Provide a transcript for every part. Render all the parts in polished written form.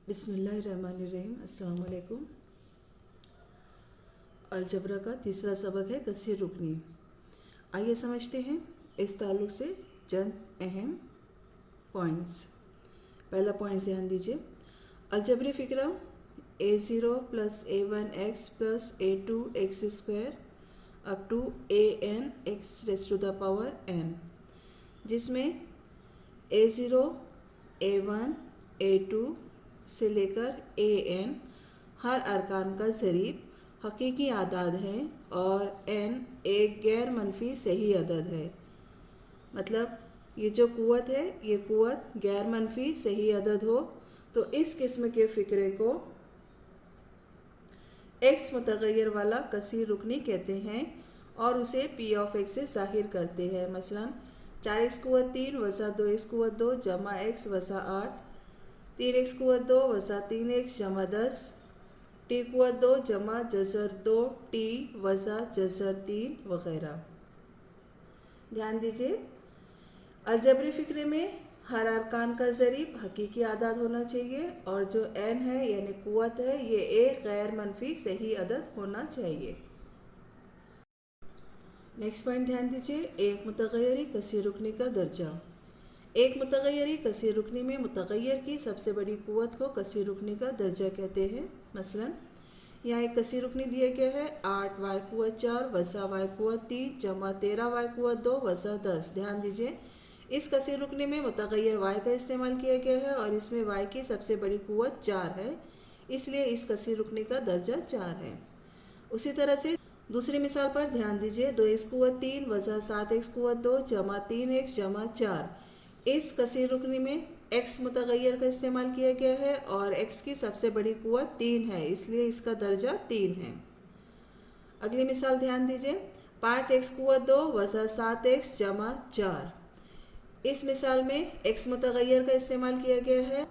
बिस्मिल्लाहिर्रहमानिर्रहीम। अस्सलाम वालेकुम। अलजबरा का तीसरा सबक है कसीर रुकनी। आइए समझते हैं इस ताल्लुक़ से चंद अहम पॉइंट्स। पहला पॉइंट ध्यान दीजिए, अलजबरी फ़िक्रा a0 plus a1x plus a2x² up to an x raise to the power n, जिसमें a0, a1, a2 से लेकर an हर अरकान का ज़रीब हकीकी आदाद हैं और n एक गैर मनफी सही अदद है। मतलब ये जो क़ुव्वत है, ये क़ुव्वत गैर मनफी सही अदद हो तो इस किस्म के फ़िक्रे को x मुतग़य्यर वाला कसीर रुकनी कहते हैं और उसे p ऑफ x से ज़ाहिर करते हैं। मसलन 4x क़ुव्वत 3 वज़ा 2x क़ुव्वत 2 जमा x वज़ा 8, 3x क़ुव्वत 2 वज़ा 3x जमा 10, t क़ुव्वत 2 जमा जज़र 2 t वज़ा जज़र 3 वग़ैरह। ध्यान दीजिए, अलजबरी फ़िक्रे में हर अरकान का ज़रीब हकीकी आदाद होना चाहिए और जो n है यानी क़ुव्वत है, ये एक गैर मनफी सही अदद होना चाहिए। नेक्स्ट पॉइंट ध्यान दीजिए, एक मुतग़य्यरी कसीर रुकनी का दर्जा। एक मुतग़य्यरी कसीर रुकनी में मुतग़य्यर की सबसे बड़ी क़ुव्वत को कसीर रुकनी का दर्जा कहते हैं। मसलन यहाँ एक कसीर रुकनी दिया गया है 8y क़ुव्वत 4 वज़ा y क़ुव्वत 3 जमा 13y क़ुव्वत 2 वज़ा 10। ध्यान दीजिए, इस कसीर रुकनी में मुतग़य्यर y का इस्तेमाल किया गया है और इसमें y की सबसे बड़ी क़ुव्वत 4 है, इसलिए इस कसीर रुकनी का दर्जा 4 है। उसी तरह से दूसरी मिसाल पर ध्यान दीजिए, 2x क़ुव्वत 3 वज़ा 7x क़ुव्वत 2 जमा 3x जमा 4। इस कसीर रुकनी में x मुतग़य्यर का इस्तेमाल किया गया है और x की सबसे बड़ी क़ुव्वत 3 है, इसलिए इसका दर्जा 3 है। अगली मिसाल ध्यान दीजिए, 5x क़ुव्वत 2 वज़ा 7x जमा 4। इस मिसाल में x मुतग़य्यर का इस्तेमाल किया गया है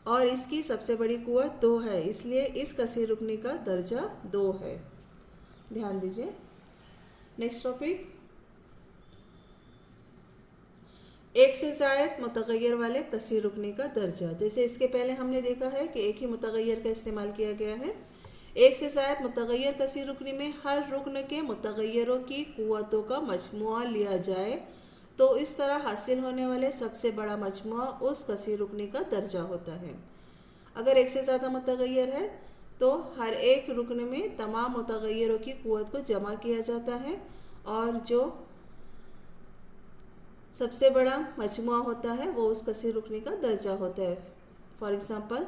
और इसकी सबसे बड़ी क़ुव्वत 2 है, इसलिए इस कसीर रुकनी का दर्जा 2 है। ध्यान दीजिए। नेक्स्ट टॉपिक, एक से ज़ायद मुतग़य्यर वाले कसीर रुकनी का दर्जा। जैसे इसके पहले हमने देखा है कि एक ही मुतग़य्यर का इस्तेमाल किया गया है। एक से ज़ायद मुतग़य्यर कसीर रुकनी में हर रुकन के मुतग़य्यरों की क़ुव्वतों का मजमुआ लिया जाए तो इस तरह हासिल होने वाले सबसे बड़ा मजमुआ उस कसीर रुकनी का दर्जा होता है। अगर एक से ज़्यादा मुतग़य्यर है तो हर एक रुकन में तमाम मुतग़य्यरों की क़ुव्वत को जमा किया जाता है और जो सबसे बड़ा मजमुआ होता है वो उस कसीर रुकनी का दर्जा होता है। फॉर एग्ज़ाम्पल,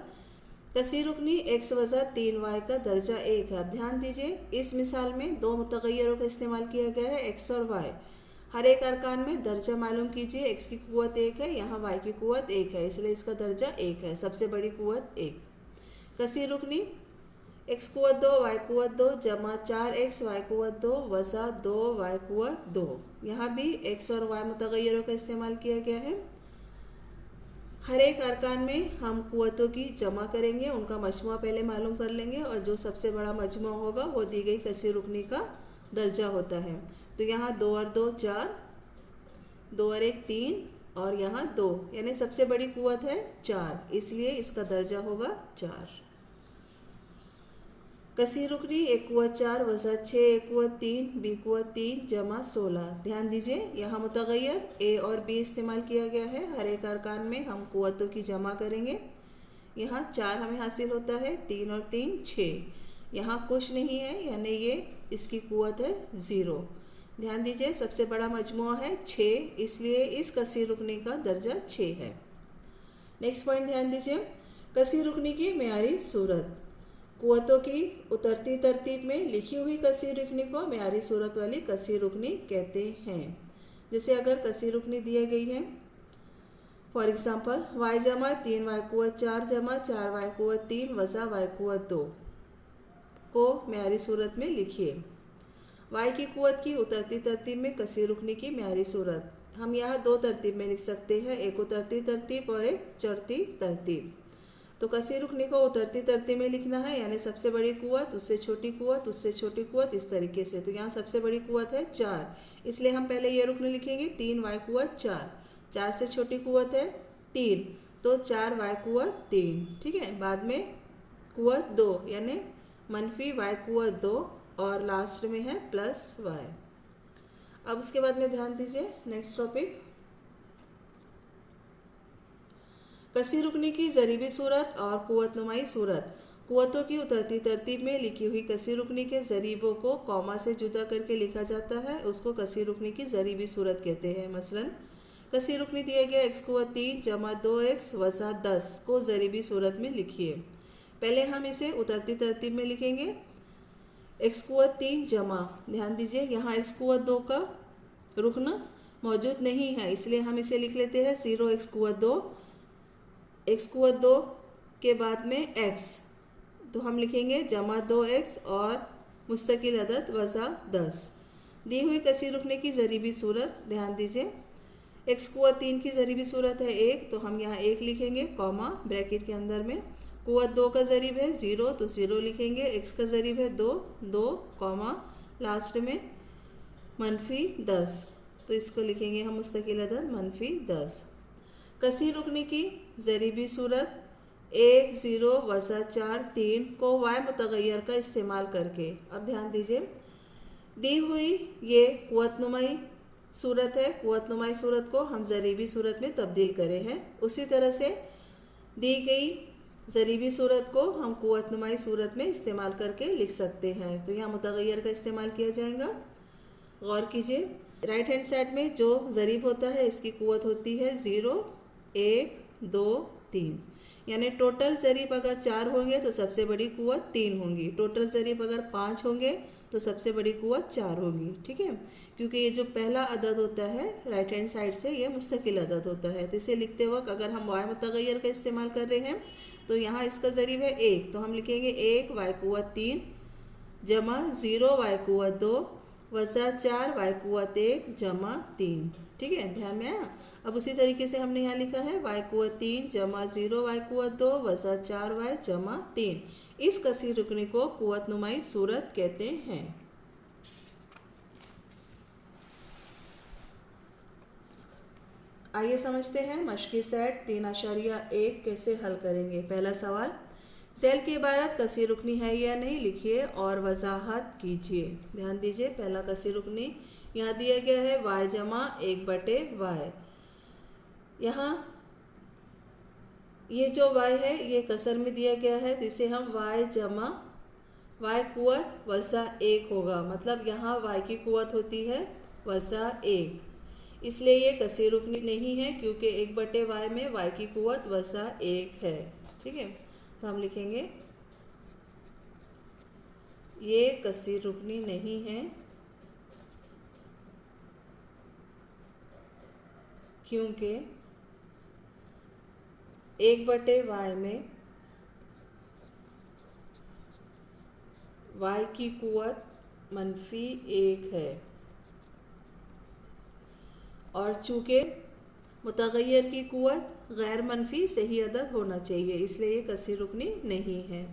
कसीर रुकनी x वज़ा 3y का दर्जा 1 है। अब ध्यान दीजिए, इस मिसाल में दो मुतग़य्यरों का इस्तेमाल किया गया है, x और y। हर एक अरकान में दर्जा मालूम कीजिए, x की क़ुव्वत 1 है, यहाँ y की क़ुव्वत 1 है, इसलिए इसका दर्जा 1 है, सबसे बड़ी क़ुव्वत 1। कसीर रुकनी x क़ुव्वत 2 y क़ुव्वत 2 जमा 4x y क़ुव्वत 2 वज़ा 2y क़ुव्वत 2। यहाँ भी x और y मुतग़य्यरों का इस्तेमाल किया गया है। हर एक अरकान में हम क़ुव्वतों की जमा करेंगे, उनका मजमुआ पहले मालूम कर लेंगे और जो सबसे बड़ा मजमुआ होगा वो दी गई कसीर रुकनी का दर्जा होता है। तो यहाँ 2 और 2 4, 2 और 1 3 और यहाँ 2, यानी सबसे बड़ी क़ुव्वत है 4, इसलिए इसका दर्जा होगा 4। कसीर रुकनी एक क़ुव्वत 4 वज़ा 6 एक क़ुव्वत 3 b क़ुव्वत 3 जमा 16। ध्यान दीजिए, यहाँ मुतग़य्यर a और b इस्तेमाल किया गया है। हर एक अरकान में हम क़ुव्वतों की जमा करेंगे। यहाँ 4 हमें हासिल होता है, 3 और 3 6। यहाँ कुछ नहीं है, यानी ये इसकी क़ुव्वत है 0। ध्यान दीजिए, सबसे बड़ा मजमुआ है 6, इसलिए इस कसीर रुकनी का दर्जा 6 है। नेक्स्ट पॉइंट ध्यान दीजिए, कसीर रुकनी की मेयारी सूरत। क़ुव्वतों की उतरती तरतीब में लिखी हुई कसीर रुकनी को मेयारी सूरत वाली कसीर रुकनी कहते हैं। जैसे अगर कसीर रुकनी दी गई है, फॉर एग्ज़ाम्पल y जमा 3y क़ुव्वत 4 जमा 4y क़ुव्वत 3 वज़ा y क़ुव्वत 2 को मेयारी सूरत में लिखिए। y की क़ुव्वत की उतरती तरतीब में कसीर रुकनी की मेयारी सूरत हम यहाँ दो तरतीब में लिख सकते हैं, एक उतरती तरतीब और एक चढ़ती तरतीब। तो कसीर रुकनी को उतरती तरतीब में लिखना है, यानी सबसे बड़ी क़ुव्वत उससे छोटी क़ुव्वत उससे छोटी क़ुव्वत, इस तरीके से। तो यहाँ सबसे बड़ी क़ुव्वत है 4, इसलिए हम पहले ये रुकन लिखेंगे 3y क़ुव्वत 4, 4 से छोटी क़ुव्वत है 3, तो 4 y कुवत 3, ठीक है। बाद में कुवत 2 यानी मनफी y कुवत 2 और लास्ट में है प्लस y। अब उसके बाद में ध्यान दीजिए नेक्स्ट टॉपिक, कसी रुकनी की ज़रीबी सूरत और कुव्वतनुमाई सूरत। कुव्वतों की उतरती तरतीब में लिखी हुई कसी रुकनी के ज़रीबों को कॉमा से जुदा करके लिखा जाता है, उसको कसी रुकनी की ज़रीबी सूरत कहते हैं। मसलन कसी रुकनी दिया गया x कुव्वत 3 जमा 2x वज़ा 10 को ज़रीबी सूरत में लिखिए। पहले हम इसे उतरती तरतीब में लिखेंगे। x कुव्वत 3 जमा, ध्यान दीजिए यहाँ x कुव्वत 2 का रुकना मौजूद नहीं है, इसलिए हम इसे लिख लेते हैं 0x कुव्वत 2, x कुव्वत 2 के बाद में x, तो हम लिखेंगे जमा 2x और मुस्तकिल अदद वज़ा 10। दी हुई कसी रुकने की ज़रीबी सूरत, ध्यान दीजिए x कुव्वत 3 की ज़रीबी सूरत है 1, तो हम यहाँ 1 लिखेंगे कॉमा ब्रैकेट के अंदर में। कुव्वत 2 का ज़रीब है 0, तो 0 लिखेंगे। x का ज़रीब है 2, 2 कॉमा लास्ट में मनफी 10, तो इसको लिखेंगे हम मुस्तकिल अदद मनफी 10। कसी रुकने की ज़रीबी सूरत 1 0 वज़ा 4 3 को y मुतग़य्यर का इस्तेमाल करके। अब ध्यान दीजिए दी हुई ये कुव्वतनुमाई सूरत है, कुव्वतनुमाई सूरत को हम ज़रीबी सूरत में तब्दील करे हैं। उसी तरह से दी गई ज़रीबी सूरत को हम कुव्वतनुमाई सूरत में इस्तेमाल करके लिख सकते हैं। तो यहाँ मुतग़य्यर का इस्तेमाल किया जाएगा। गौर कीजिए राइट हैंड साइड में जो ज़रीब होता है इसकी कुव्वत होती है 0 1 2 3, यानी टोटल ज़रीब अगर 4 होंगे तो सबसे बड़ी कुव्वत 3 होंगी, टोटल ज़रीब अगर 5 होंगे तो सबसे बड़ी कुव्वत 4 होगी, ठीक है। क्योंकि ये जो पहला अदद होता है राइट हैंड साइड से ये मुस्तकिल अदद होता है, तो इसे लिखते वक्त अगर हम y मुतग़य्यर का इस्तेमाल कर रहे हैं तो यहाँ इसका ज़रीब है 1, तो हम लिखेंगे 1 y कुव्वत 3 जमा 0 y कुव्वत 2 वज़ा 4 y कुव्वत 1 जमा 3, ठीक है, ध्यान में आया। अब उसी तरीके से हमने यहाँ लिखा है y कुव्वत 3 जमा 0 y कुव्वत 2 वज़ा 4 y जमा 3। इस कसी रुकनी को कुव्वतनुमाई सूरत कहते हैं। आइए समझते हैं मश्की सेट 3.1 कैसे हल करेंगे। पहला सवाल, सेल की इबारत कसी रुकनी है या नहीं लिखिए और वजाहत कीजिए। ध्यान दीजिए पहला कसी रुकनी यहाँ दिया गया है y जमा 1/y। यहाँ ये जो y है ये कसर में दिया गया है, तो इसे हम y जमा y कुव्वत वज़ा 1 होगा, मतलब यहाँ y की कुव्वत होती है वज़ा 1, इसलिए ये कसी रुकनी नहीं है क्योंकि 1/y में y की कुव्वत वज़ा 1 है, ठीक है। तो हम लिखेंगे ये कसी रुकनी नहीं है क्योंकि 1/y में y की कुव्वत मनफी 1 है और चूँकि मुतग़य्यर की कुव्वत गैर मनफी सही अदद होना चाहिए, इसलिए ये कसी रुकनी नहीं है।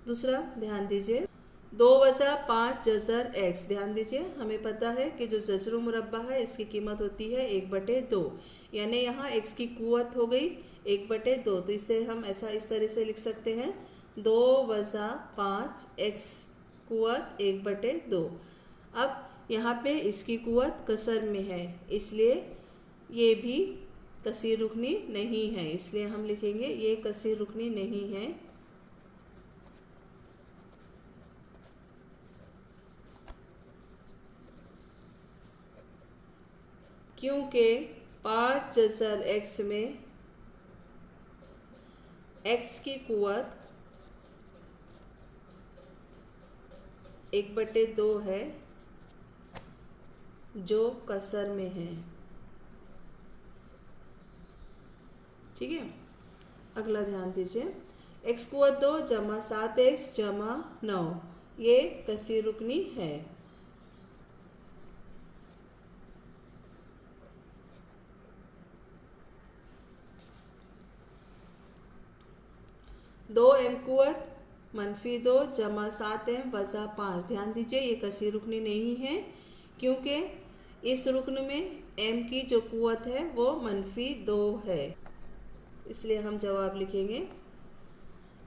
दूसरा ध्यान दीजिए 2 वज़ा 5 जज़र x। ध्यान दीजिए हमें पता है कि जो जज़र मुरब्बा है इसकी कीमत होती है 1/2, यानी यहाँ x की कुव्वत हो गई 1/2, तो इसे हम ऐसा इस तरह से लिख सकते हैं 2 वज़ा 5 x कुव्वत 1/2। अब यहाँ पे इसकी कुव्वत कसर में है, इसलिए ये भी कसी रुकनी नहीं है, इसलिए हम लिखेंगे ये कसी रुकनी नहीं है क्योंकि 5 जज़र x में x की कुव्वत 1/2 है जो कसर में है, ठीक है। अगला ध्यान दीजिए x कुव्वत 2 जमा 7x जमा 9, ये कसी रुकनी है। दो m कुव्वत मनफी 2 जमा 7m वज़ा 5। ध्यान दीजिए ये कसी रुकनी नहीं है क्योंकि इस रुकन में m की जो कुव्वत है वो मनफी 2 है, इसलिए हम जवाब लिखेंगे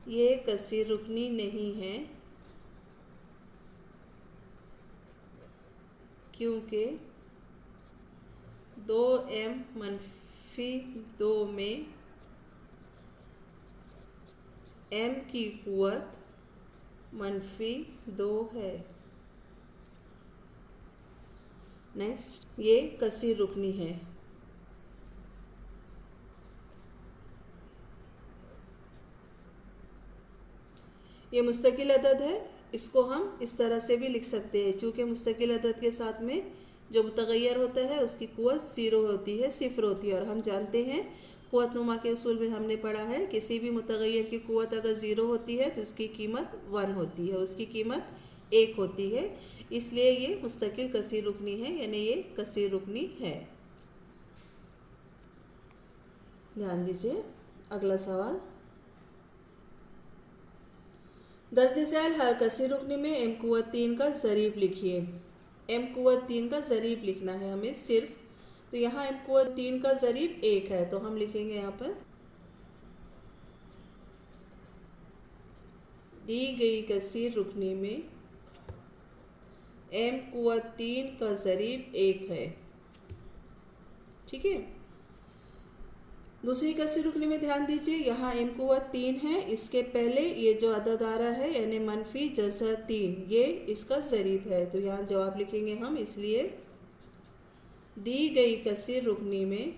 ये कसीर रुकनी नहीं है क्योंकि 2m मनफी 2 में m की कुवत मनफी 2 है। नेक्स्ट, ये कसीर रुकनी है। ये मुस्तकिल अदद है, इसको हम इस तरह से भी लिख सकते हैं, चूँकि मुस्तकिल अदद के साथ में जो मुतगैर होता है उसकी कुवत 0 होती है, सिफर होती है। और हम जानते हैं कुवत नुमा के उसूल में हमने पढ़ा है किसी भी मुतगैर की कुवत अगर 0 होती है तो उसकी कीमत 1 होती है, उसकी कीमत 1 होती है। इसलिए ये मुस्तकिल कसीर रुकनी है, यानी ये कसीर रुकनी है। ध्यान दीजिए, अगला सवाल। दर्ज झैल हर कसीर रुकनी में m कुवत 3 का ज़रीब लिखिए। m कुवत 3 का ज़रीब लिखना है हमें सिर्फ। तो यहाँ m कुवत 3 का ज़रीब 1 है, तो हम लिखेंगे यहाँ पर दी गई कसीर रुकनी में m कुवत 3 का ज़रीब 1 है। ठीक है। दूसरी कसीर रुकनी में ध्यान दीजिए, यहाँ m कुवत 3 है, इसके पहले ये जो अदद आ रहा है यानी मनफी जज़र 3, ये इसका ज़रीब है। तो यहाँ जवाब लिखेंगे हम, इसलिए दी गई कसीर रुकनी में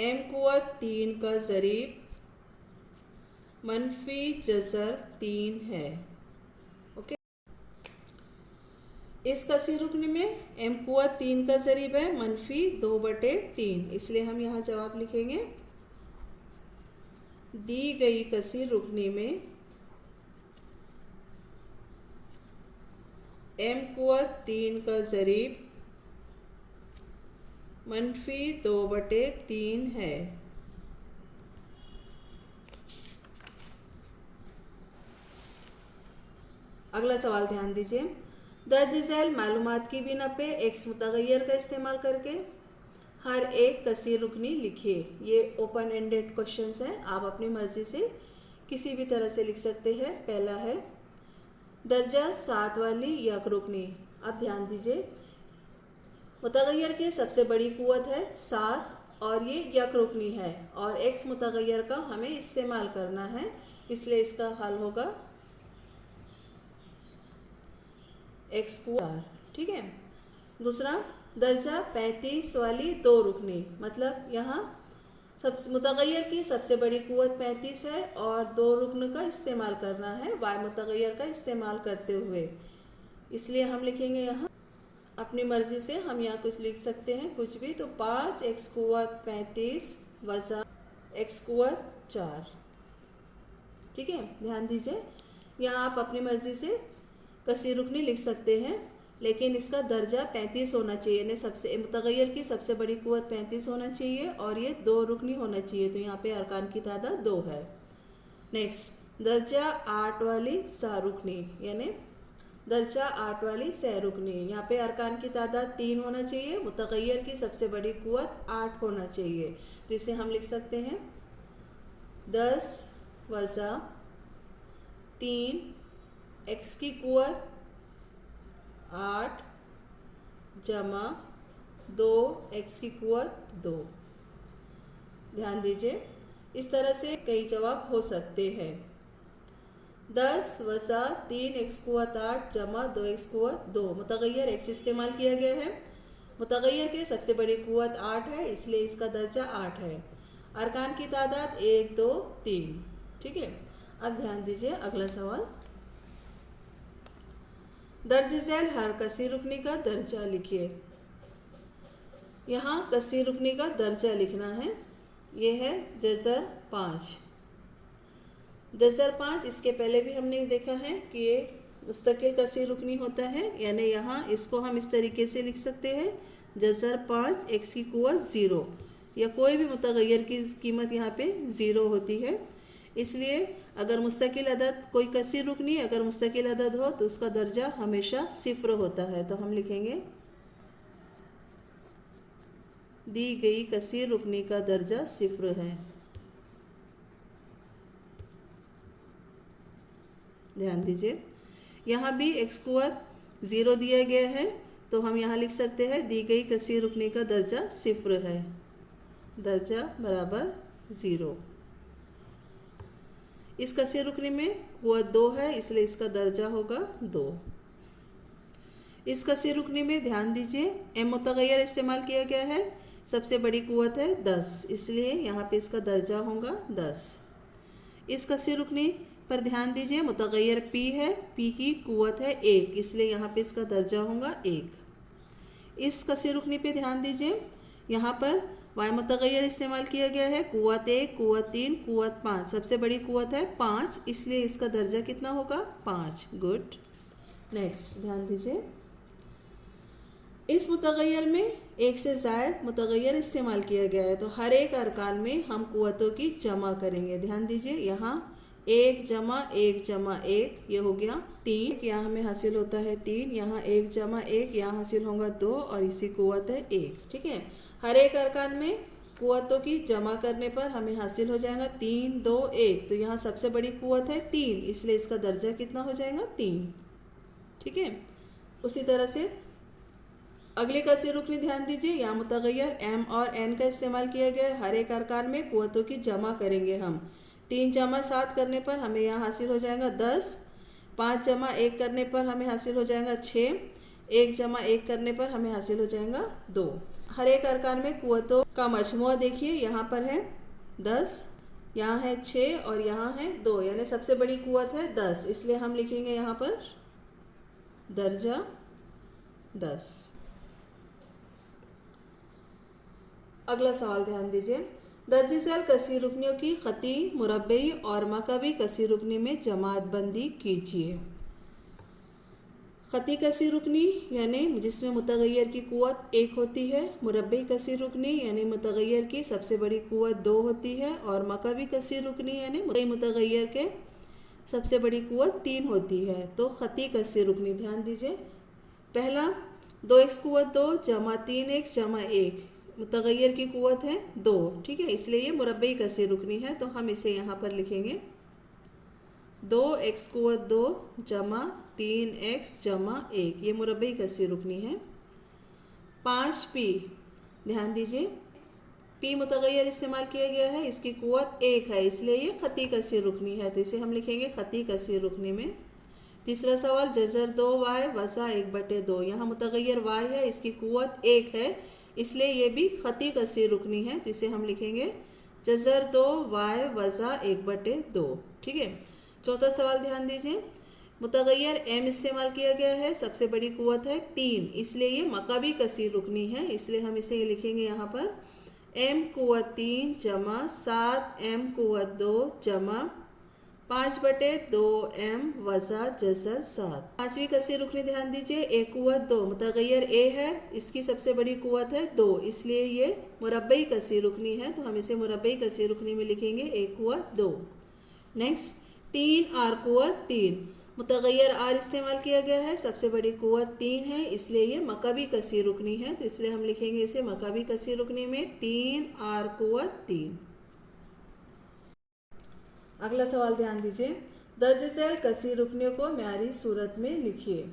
m कुवत 3 का ज़रीब मनफी जज़र 3 है। ओके। इस कसीर रुकनी में m कुवत 3 का ज़रीब है मनफी 2/3, इसलिए हम यहाँ जवाब लिखेंगे दी गई कसीर रुकनी में m कुवत 3 का ज़रीब मनफी 2/3 है। अगला सवाल ध्यान दीजिए। दर्ज झैल मालूमात की बिना पे x मुतगैर का इस्तेमाल करके हर एक कसीर रुकनी लिखिए। ये ओपन एंडेड क्वेश्चंस हैं, आप अपनी मर्जी से किसी भी तरह से लिख सकते हैं। पहला है दर्जा 7 वाली यक रुकनी। अब ध्यान दीजिए, मुतगैर की सबसे बड़ी कुवत है 7 और ये यक रुकनी है और x मुतगैर का हमें इस्तेमाल करना है, इसलिए इसका हल होगा x कुवत 4। ठीक है। दूसरा, दर्जा 35 वाली 2 रुकनी, मतलब यहाँ सब मुतगैर की सबसे बड़ी कुवत 35 है और 2 रुकन का इस्तेमाल करना है y मुतगैर का इस्तेमाल करते हुए, इसलिए हम लिखेंगे यहाँ अपनी मर्जी से हम यहाँ कुछ लिख सकते हैं, कुछ भी। तो 5x कुवत 35 वज़ा x कुवत 4। ठीक है। ध्यान दीजिए, यहाँ आप अपनी मर्जी से कसीर रुकनी लिख सकते हैं, लेकिन इसका दर्जा 35 होना चाहिए, यानी सबसे मुतगैर की सबसे बड़ी कुवत 35 होना चाहिए और ये 2 रुकनी होना चाहिए। तो यहाँ पे अरकान की तादाद 2 है। नेक्स्ट, दर्जा 8 वाली सा रुकनी, यानी दर्जा 8 वाली सह रुकनी। यहाँ पे अरकान की तादाद 3 होना चाहिए, मुतगैर की सबसे बड़ी कुवत 8 होना चाहिए। तो इसे हम लिख सकते हैं 10 वज़ा 3 x की कुवत 8 जमा 2 x की कुवत 2। ध्यान दीजिए, इस तरह से कई जवाब हो सकते हैं। 10 वज़ा 3 x कुवत 8 जमा 2 x कुवत 2, मुतगैर x इस्तेमाल किया गया है। मुतगैर के सबसे बड़ी कुवत 8 है, इसलिए इसका दर्जा 8 है। अरकान की तादाद 1 2 3। ठीक है। अब ध्यान दीजिए, अगला सवाल। दर्ज झैल हर कसीर रुकनी का दर्जा लिखिए। यहाँ कसीर रुकनी का दर्जा लिखना है। ये है जज़र 5। जज़र 5, इसके पहले भी हमने देखा है कि ये मुस्तकिल कसीर रुकनी होता है, यानी यहाँ इसको हम इस तरीके से लिख सकते हैं जज़र 5 x की कुवत 0, या कोई भी मुतगैर की कीमत यहाँ पे 0 होती है। इसलिए अगर मुस्तकिल अदद कोई कसीर रुकनी अगर मुस्तकिल अदद हो तो उसका दर्जा हमेशा सिफर होता है। तो हम लिखेंगे दी गई कसीर रुकनी का दर्जा 0 है। ध्यान दीजिए, यहाँ भी x कुवत 0 दिया गया है, तो हम यहाँ लिख सकते हैं दी गई कसीर रुकनी का दर्जा 0 है। दर्जा बराबर 0। इस कसीर रुकनी में कुवत 2 है, इसलिए इसका दर्जा होगा 2। इस कसीर रुकनी में ध्यान दीजिए m मुतगय्यर इस्तेमाल किया गया है। सबसे बड़ी कुवत है 10, इसलिए यहाँ पे इसका दर्जा होगा 10। इस कसीर रुकनी पर ध्यान दीजिए, मुतगय्यर p है, p की कुवत है 1, इसलिए यहाँ पे इसका दर्जा होगा 1। इस कसीर रुकनी पे ध्यान दीजिए, यहाँ पर y मुतगय्यर इस्तेमाल किया गया है। कुवत 1, कुवत 3, कुवत 5, सबसे बड़ी कुवत है 5, इसलिए इसका दर्जा कितना होगा 5। गुड। नेक्स्ट ध्यान दीजिए, इस मुतगय्यर में एक से ज़ायद मुतगय्यर इस्तेमाल किया गया है, तो हर एक अरकान में हम कुवतों की जमा करेंगे। ध्यान दीजिए, यहाँ 1 जमा 1 जमा 1, ये हो गया 3, यहाँ हमें हासिल होता है 3, यहाँ 1 जमा 1, यहाँ हासिल होगा 2, और इसी कुवत है 1। ठीक है, हर एक अरकान में कुवतों की जमा करने पर हमें हासिल हो जाएगा 3 2 1, तो यहाँ सबसे बड़ी कुवत है 3, इसलिए इसका दर्जा कितना हो जाएगा 3। ठीक है, उसी तरह से अगले कसीर रुकनी ध्यान दीजिए, यहाँ मुतगय्यर m और n का इस्तेमाल किया गया है। हर एक अरकान में कुवतों की जमा करेंगे हम। 3 जमा 7 करने पर हमें यहाँ हासिल हो जाएगा 10, 5 जमा 1 करने पर हमें हासिल हो जाएगा 6, 1 जमा 1 करने पर हमें हासिल हो जाएगा 2। हर एक अरकान में कुवतों का मजमुआ देखिए, यहाँ पर है 10, यहाँ है 6 और यहाँ है 2, यानी सबसे बड़ी कुवत है 10, इसलिए हम लिखेंगे यहाँ पर दर्जा 10। अगला सवाल ध्यान दीजिए, दर्ज झैल कसीर रुकनियों की खती, मुरब्बई और मकबी कसीर रुकनी में जमात बंदी कीजिए। खती कसीर रुकनी यानी जिसमें मुतगय्यर की कुवत 1 होती है, मुरब्बई कसीर रुकनी यानी मुतगय्यर की सबसे बड़ी कुवत 2 होती है, और मकबी कसीर रुकनी यानी मुतगय्यर के सबसे बड़ी कुवत 3 होती है। तो खती कसीर रुकनी ध्यान दीजिए, पहला 2x कुवत 2 जमा 3x जमा 1, मुतगय्यर की कुवत है 2। ठीक है, इसलिए ये मुरब्बई कसीर रुकनी है, तो हम इसे यहाँ पर लिखेंगे 2x कुवत 2 जमा 3x जमा 1, ये मुरब्बई कसीर रुकनी है। 5p ध्यान दीजिए, p मुतगय्यर इस्तेमाल किया गया है, इसकी कुवत 1 है, इसलिए ये खती कसीर रुकनी है, तो इसे हम लिखेंगे खती कसीर रुकनी में। तीसरा सवाल जज़र 2y वसा 1/2, यहाँ मुतगय्यर y है, इसकी कुवत 1 है, इसलिए ये भी खती कसीर रुकनी है, तो इसे हम लिखेंगे जज़र 2y वज़ा 1/2। ठीक है, चौथा सवाल ध्यान दीजिए, मुतगय्यर m इस्तेमाल किया गया है, सबसे बड़ी कुवत है 3, इसलिए ये मकबी कसीर रुकनी है, इसलिए हम इसे लिखेंगे यहाँ पर m कुवत 3 जमा 7m कुवत 2 जमा 5/2m वज़ा जज़र 7। पांचवी कसीर रुकनी ध्यान दीजिए, a कुवत 2, मुतगय्यर a है, इसकी सबसे बड़ी कुवत है 2, इसलिए ये मुरब्बई कसीर रुकनी है, तो हम इसे मुरब्बई कसीर रुकनी में लिखेंगे a कुवत 2। नेक्स्ट 3r कुवत 3, मुतगय्यर r इस्तेमाल किया गया है, सबसे बड़ी कुवत 3 है, इसलिए ये मकबी कसीर रुकनी है, तो इसलिए हम लिखेंगे इसे मकबी कसीर रुकनी में 3r कुवत 3। अगला सवाल ध्यान दीजिए, दर्ज झैल कसीर रुकनियों को म्यारी सूरत में लिखिए।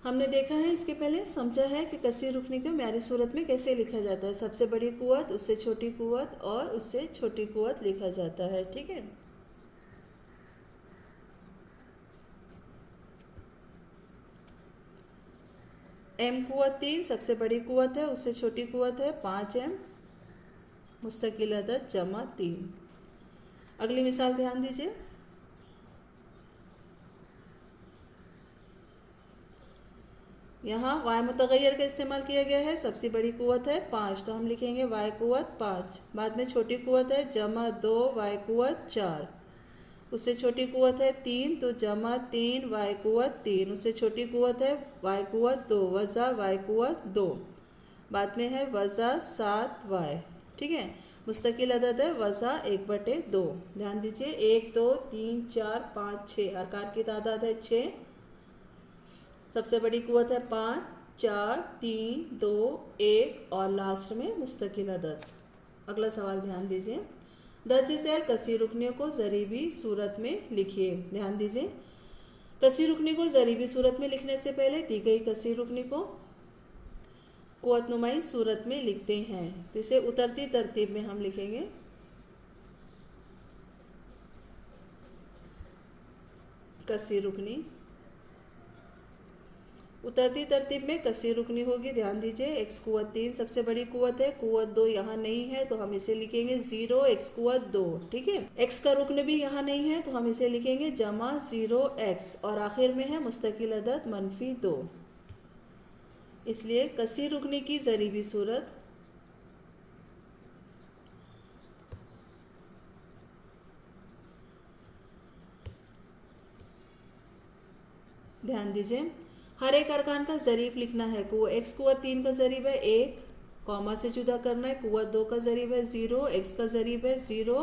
हमने देखा है, इसके पहले समझा है कि कसीर रुकनी को म्यारी सूरत में कैसे लिखा जाता है। सबसे बड़ी कुवत, उससे छोटी कुवत और उससे छोटी कुवत लिखा जाता है। ठीक है, m कुवत 3 सबसे बड़ी कुवत है, उससे छोटी कुवत है 5m मुस्तकिल अदद जमा 3। अगली मिसाल ध्यान दीजिए, यहाँ y मुतगय्यर का इस्तेमाल किया गया है, सबसे बड़ी कुवत है 5, तो हम लिखेंगे y कुवत 5। बाद में छोटी कुवत है जमा 2 y कुवत 4, उससे छोटी कुवत है 3, तो जमा 3 y कुवत 3, उससे छोटी कुवत है y कुवत 2 वज़ा y कुवत 2, बाद में है वज़ा 7y। ठीक है, मुस्तकिल अदद है वज़ा 1/2। ध्यान दीजिए, 1 2 3 4 5 6 अरकान की तादाद है 6, सबसे बड़ी कुवत है 5, 4 3 2 1 और लास्ट में मुस्तकिल अदद। अगला सवाल ध्यान दीजिए। दर्ज झैल कसीर रुकने को ज़रीबी सूरत में लिखिए। ध्यान दीजिए, कसीर रुकनी को ज़रीबी सूरत में लिखने से पहले दी गई कसीर रुकनी को कुव्वतनुमाई सूरत में लिखते हैं। तो इसे उतरती तरतीब में हम लिखेंगे। कसीर रुकनी उतरती तरतीब में कसीर रुकनी होगी। ध्यान दीजिए, एक्स कुव्वत 3 सबसे बड़ी कुव्वत है, कुव्वत 2 यहाँ नहीं है तो हम इसे लिखेंगे 0 एक्स कुव्वत 2। ठीक है, एक्स का रुकन भी यहाँ नहीं है तो हम इसे लिखेंगे जमा 0 एक्स और आखिर में है मुस्तकिल अदद -2। इसलिए कसीर रुकनी की ज़रीबी सूरत ध्यान दीजिए, हर एक अरकान का ज़रीब लिखना है। एक्स कुव्वत 3 का ज़रीब है 1, कॉमा से जुदा करना है। कुव्वत 2 का ज़रीब है 0, एक्स का ज़रीब है 0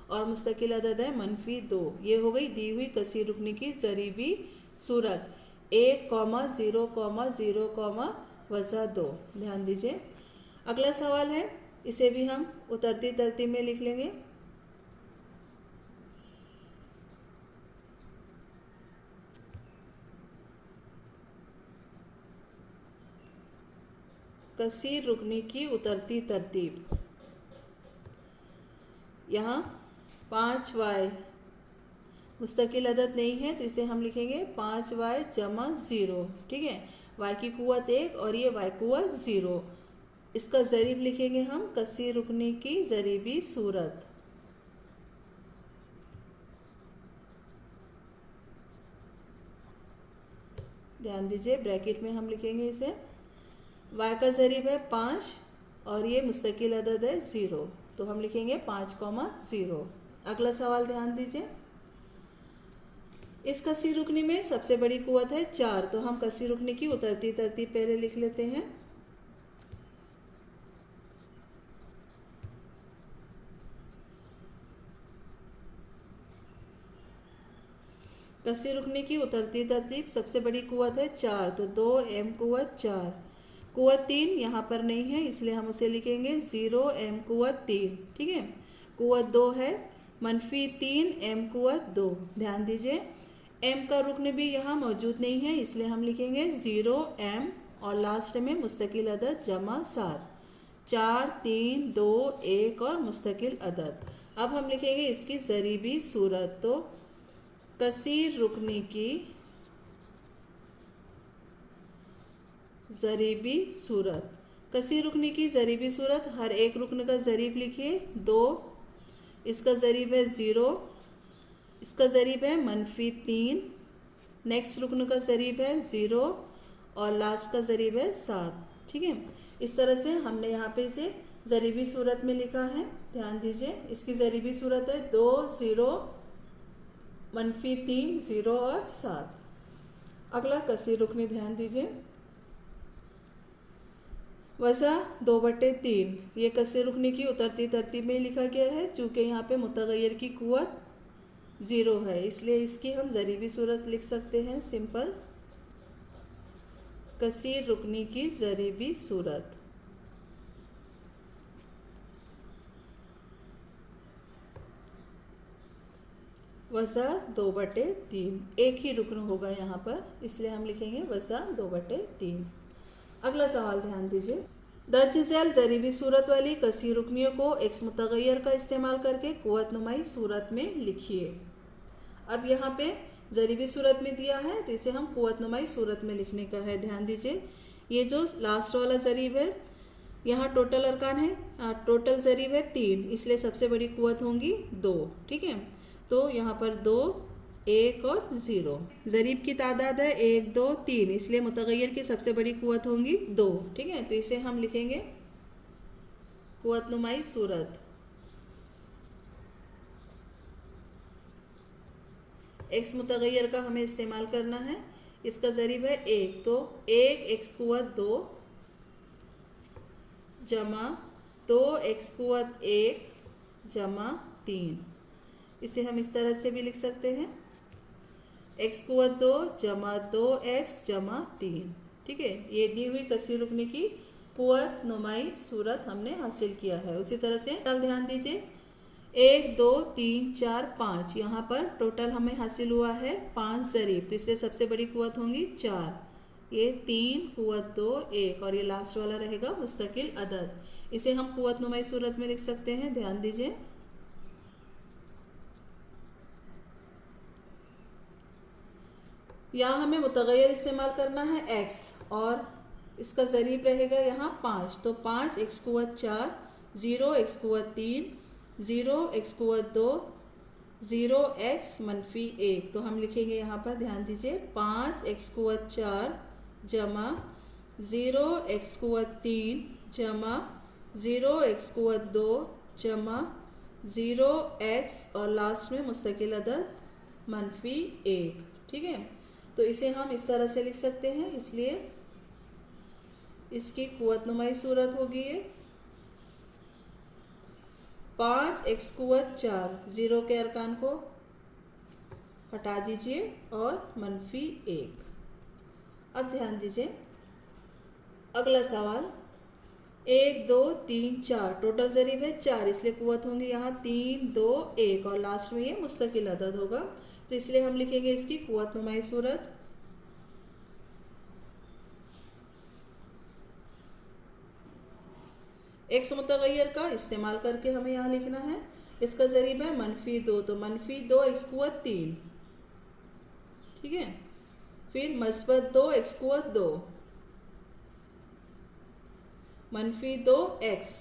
और मुस्तकिल अदद है -2। ये हो गई दी हुई कसीर रुकनी की ज़रीबी सूरत 1, 0, 0, वज़ा 2। ध्यान दीजिए, अगला सवाल है, इसे भी हम उतरती तरतीब में लिख लेंगे। कसीर रुकनी की उतरती तरतीब। यहाँ 5y मुस्तकिल अदद नहीं है तो इसे हम लिखेंगे 5y जमा 0। ठीक है, y की कुव्वत 1 और ये y कुव्वत 0। इसका ज़रीब लिखेंगे हम कसीर रुकनी की ज़रीबी सूरत। ध्यान दीजिए, ब्रैकेट में हम लिखेंगे इसे। y का ज़रीब है 5 और ये मुस्तकिल अदद है 0 तो हम लिखेंगे 5, 0। अगला सवाल ध्यान दीजिए, इस कसीर रुकनी में सबसे बड़ी कुव्वत है 4 तो हम कसीर रुकनी की उतरती तरतीब पहले लिख लेते हैं। कसीर रुकनी की उतरती तरतीब, सबसे बड़ी कुव्वत है 4 तो 2 m कुव्वत 4। कुव्वत 3 यहाँ पर नहीं है इसलिए हम उसे लिखेंगे 0 m कुव्वत 3। ठीक है, कुव्वत 2 है -3 m कुव्वत 2। ध्यान दीजिए, m का रुकन भी यहाँ मौजूद नहीं है इसलिए हम लिखेंगे 0 m और लास्ट में मुस्तकिल अदद जमा 7, 4 3 2 1 और मुस्तकिल अदद। अब हम लिखेंगे इसकी ज़रीबी सूरत। तो कसीर रुकनी की ज़रीबी सूरत। कसीर रुकनी की ज़रीबी सूरत, हर एक रुकन का ज़रीब लिखिए। 2, इसका ज़रीब है 0, इसका ज़रीब है -3, नेक्स्ट रुकन का ज़रीब है 0 और लास्ट का ज़रीब है 7। ठीक है, इस तरह से हमने यहाँ पे इसे ज़रीबी सूरत में लिखा है। ध्यान दीजिए, इसकी ज़रीबी सूरत है 2 0 -3 0 और 7। अगला कसीर रुकनी ध्यान दीजिए, वज़ा 2/3। ये कसीर रुकनी की उतरती तरतीब में लिखा गया है। चूँकि यहाँ पे मुतग़य्यर की कुव्वत 0 है इसलिए इसकी हम ज़रीबी सूरत लिख सकते हैं सिंपल, कसीर रुकनी की ज़रीबी सूरत। वज़ा 2/3, एक ही रुकन होगा यहाँ पर इसलिए हम लिखेंगे वज़ा 2/3। अगला सवाल ध्यान दीजिए, दर्ज झैल ज़रीबी सूरत वाली कसीर रुकनियों को एक्स मुतग़य्यर का इस्तेमाल करके कुव्वतनुमाई सूरत में लिखिए। अब यहाँ पे ज़रीबी सूरत में दिया है तो इसे हम कुव्वतनुमाई सूरत में लिखने का है। ध्यान दीजिए, ये जो लास्ट वाला ज़रीब है, यहाँ टोटल अरकान है, टोटल ज़रीब है 3 इसलिए सबसे बड़ी कुव्वत होंगी 2। ठीक है, तो यहाँ पर 2 1 और 0। ज़रीब की तादाद है 1 2 3 इसलिए मुतग़य्यर की सबसे बड़ी कुव्वत होंगी 2। ठीक है, तो इसे हम लिखेंगे कुव्वतनुमाई सूरत। एक्स मुतग़य्यर का हमें इस्तेमाल करना है, इसका ज़रीब है 1 तो 1 एक्स कुव्वत 2 जमा 2 एक्स कुव्वत 1 जमा 3। इसे हम इस तरह से भी लिख सकते हैं, एक्स कुव्वत 2 जमा 2 एक्स जमा 3। ठीक है, ये दी हुई कसी रुकनी की कुव्वत नुमाई सूरत हमने हासिल किया है। उसी तरह से ध्यान दीजिए, 1 2 3 4 5, यहाँ पर टोटल हमें हासिल हुआ है 5 ज़रीब, तो इसलिए सबसे बड़ी कुव्वत होंगी 4, ये 3 कुव्वत 2 1 और ये लास्ट वाला रहेगा मुस्तकिल अदद। इसे हम कुव्वत नुमाई सूरत में लिख सकते हैं। ध्यान दीजिए, यहाँ हमें मुतगय्यर इस्तेमाल करना है x और इसका ज़रीब रहेगा यहाँ 5, तो 5 x कुव्वत 4, 0 x कुव्वत 3, 0 x कुव्वत 2, 0 x मनफी 1, तो हम लिखेंगे यहाँ पर। ध्यान दीजिए, 5 x कुव्वत 4 जमा 0 x कुव्वत 3 जमा 0 x कुव्वत 2 जमा 0 x और लास्ट में मुस्तकिल अदद मनफी 1। ठीक है, तो इसे हम इस तरह से लिख सकते हैं, इसलिए इसकी कुव्वत नुमाई सूरत होगी ये 5 x कुव्वत 4, 0 के अरकान को हटा दीजिए और मनफी 1। अब ध्यान दीजिए, अगला सवाल 1 2 3 4, टोटल ज़रीब है 4, इसलिए कुव्वत होंगी यहाँ 3 2 1 और लास्ट में ये मुस्तकिल अदद होगा, तो इसलिए हम लिखेंगे इसकी कुव्वत नुमाई सूरत x मुतगय्यर का इस्तेमाल करके हमें यहाँ लिखना है। इसका ज़रीब है मनफी 2, तो मनफी 2 x कुव्वत 3, ठीक है, फिर मस्बत 2 x कुव्वत 2, मनफी 2 x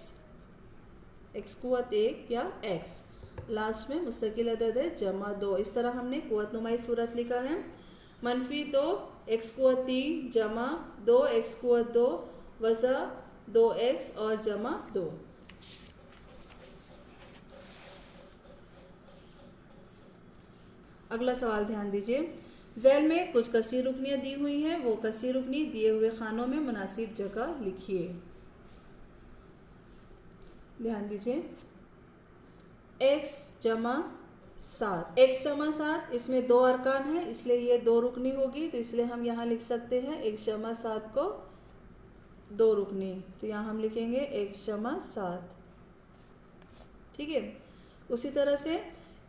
कुव्वत 1 या x, लास्ट में मुस्तकिल अदद है जमा 2। इस तरह हमने कुव्वत नुमाई सूरत लिखा है। मनफी 2 x कुव्वत 3 जमा 2 x कुव्वत 2 वज़ा 2x और जमा 2। अगला सवाल ध्यान दीजिए, ज़ैल में कुछ कसी रुकनियाँ दी हुई हैं, वो कसी रुकनी दिए हुए खानों में मुनासिब जगह लिखिए। ध्यान दीजिए, x जमा 7, x जमा 7, इसमें 2 अरकान है, इसलिए ये 2 रुकनी होगी, तो इसलिए हम यहाँ लिख सकते हैं x जमा 7 को 2 रुकनी, तो यहाँ हम लिखेंगे x जमा 7। ठीक है, उसी तरह से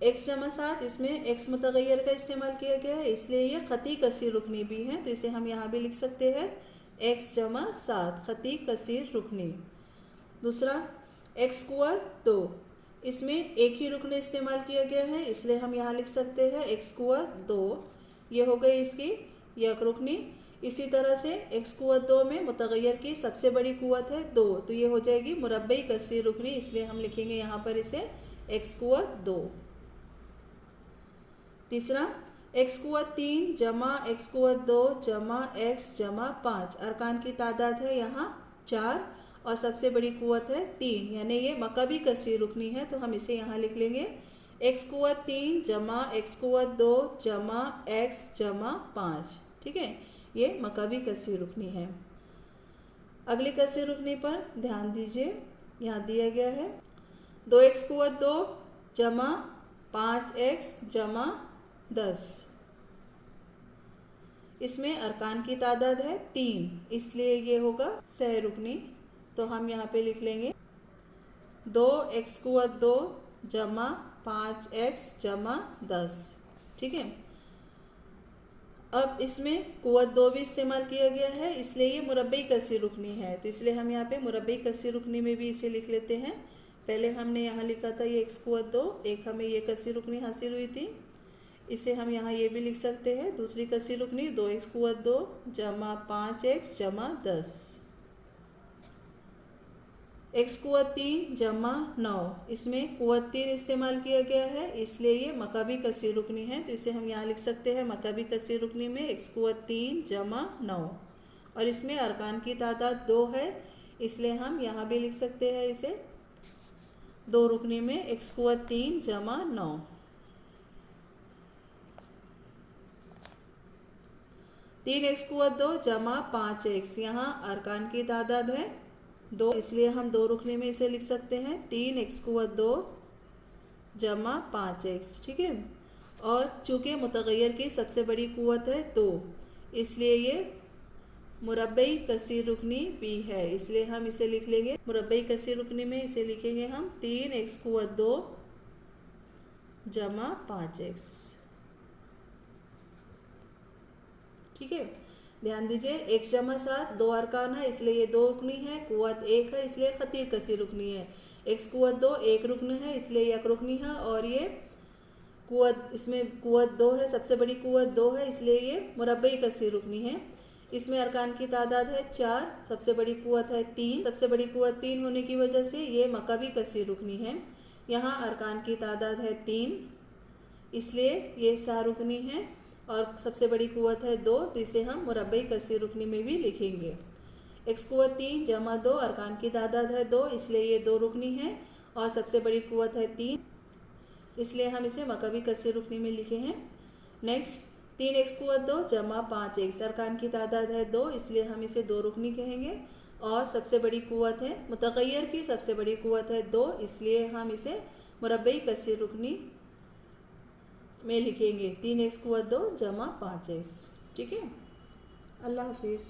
x जमा 7, इसमें x मुतगय्यर का इस्तेमाल किया गया है, इसलिए ये ख़ती कसीर रुकनी भी है, तो इसे हम यहाँ भी लिख सकते हैं x जमा 7 ख़ती कसीर रुकनी। दूसरा x कुव्वत 2, इसमें एक ही रुकन इस्तेमाल किया गया है, इसलिए हम यहाँ लिख सकते हैं x कुव्वत 2, ये हो गई इसकी यक रुकनी। इसी तरह से x कुव्वत 2 में मुतगय्यर की सबसे बड़ी कुव्वत है 2, तो ये हो जाएगी मुरब्बई कसीर रुकनी, इसलिए हम लिखेंगे यहाँ पर इसे x कुव्वत 2। तीसरा x कुव्वत 3 जमा x कुव्वत 2 जमा x जमा 5, अरकान की तादाद है यहाँ 4 और सबसे बड़ी कुव्वत है 3, यानी ये मकबी कसीर रुकनी है, तो हम इसे यहाँ लिख लेंगे x कुव्वत 3 जमा x कुव्वत 2 जमा x जमा 5। ठीक है, ये मकबी कसीर रुकनी है। अगली कसीर रुकनी पर ध्यान दीजिए, यहाँ दिया गया है 2x कुव्वत 2 जमा 5x जमा 10, इसमें अरकान की तादाद है 3, इसलिए ये होगा सह रुकनी, तो हम यहाँ पे लिख लेंगे 2x कुव्वत 2 जमा 5x जमा 10। ठीक है, अब इसमें कुव्वत 2 भी इस्तेमाल किया गया है, इसलिए ये मुरब्बई कसीर रुकनी है, तो इसलिए हम यहाँ पे मुरब्बई कसीर रुकनी में भी इसे लिख लेते हैं। पहले हमने यहाँ लिखा था ये x कुव्वत 2, एक हमें ये कसीर रुकनी हासिल हुई थी, इसे हम यहाँ ये भी लिख सकते हैं दूसरी कसीर रुकनी 2x कुव्वत 2 जमा 5x जमा 10, x कुव्वत 3 जमा 9, इसमें कुव्वत 3 इस्तेमाल किया गया है, इसलिए ये मकबी कसीर रुकनी है, तो इसे हम यहाँ लिख सकते हैं मकबी कसीर रुकनी में x कुव्वत 3 जमा 9, और इसमें अरकान की तादाद 2 है, इसलिए हम यहाँ भी लिख सकते हैं इसे 2 रुकनी में x कुव्वत 3 जमा 9। तीन x कुव्वत 2 जमा 5x, यहाँ अरकान की तादाद है 2, इसलिए हम 2 रुकने में इसे लिख सकते हैं 3x कुव्वत 2 जमा 5x। ठीक है, और चूँकि मुतगय्यर की सबसे बड़ी कुव्वत है 2, इसलिए ये मुरब्बई कसीर रुकनी b है, इसलिए हम इसे लिख लेंगे मुरब्बई कसीर रुकनी में इसे लिखेंगे हम 3x कुव्वत 2 जमा 5x। ठीक है, ध्यान दीजिए x जमा 7 दो अरकान है इसलिए ये दो रुकनी है, कुव्वत 1 है इसलिए खतीर कसीर रुकनी है, x कुव्वत 2 एक रुकन है इसलिए यक रुकनी है, और ये कुव्वत इसमें कुव्वत 2 है, सबसे बड़ी कुव्वत 2 है इसलिए ये मुरब्बई कसीर रुकनी है। इसमें अरकान की तादाद है 4, सबसे बड़ी कुव्वत है 3, सबसे बड़ी कुव्वत 3 होने की वजह से ये मकबी कसीर रुकनी है। यहाँ अरकान की तादाद है 3 इसलिए ये सा रुकनी है, और सबसे बड़ी कुव्वत है 2 तो इसे हम मुरब्बई कसीर रुकनी में भी लिखेंगे। x कुव्वत 3 जमा 2 अरकान की तादाद है 2 इसलिए ये 2 रुकनी है, और सबसे बड़ी कुव्वत है 3 इसलिए हम इसे मकबी कसीर रुकनी में लिखे हैं। नेक्स्ट 3x कुव्वत 2 जमा 5x अरकान की तादाद है 2 इसलिए हम इसे 2 रुकनी कहेंगे, और सबसे बड़ी कुव्वत है मुतगय्यर की सबसे बड़ी कुव्वत है 2 इसलिए हम इसे मुरब्बई कसीर रुकनी में लिखेंगे 3x कुव्वत 2 जमा 5x। ठीक है, अल्लाह हाफिज़।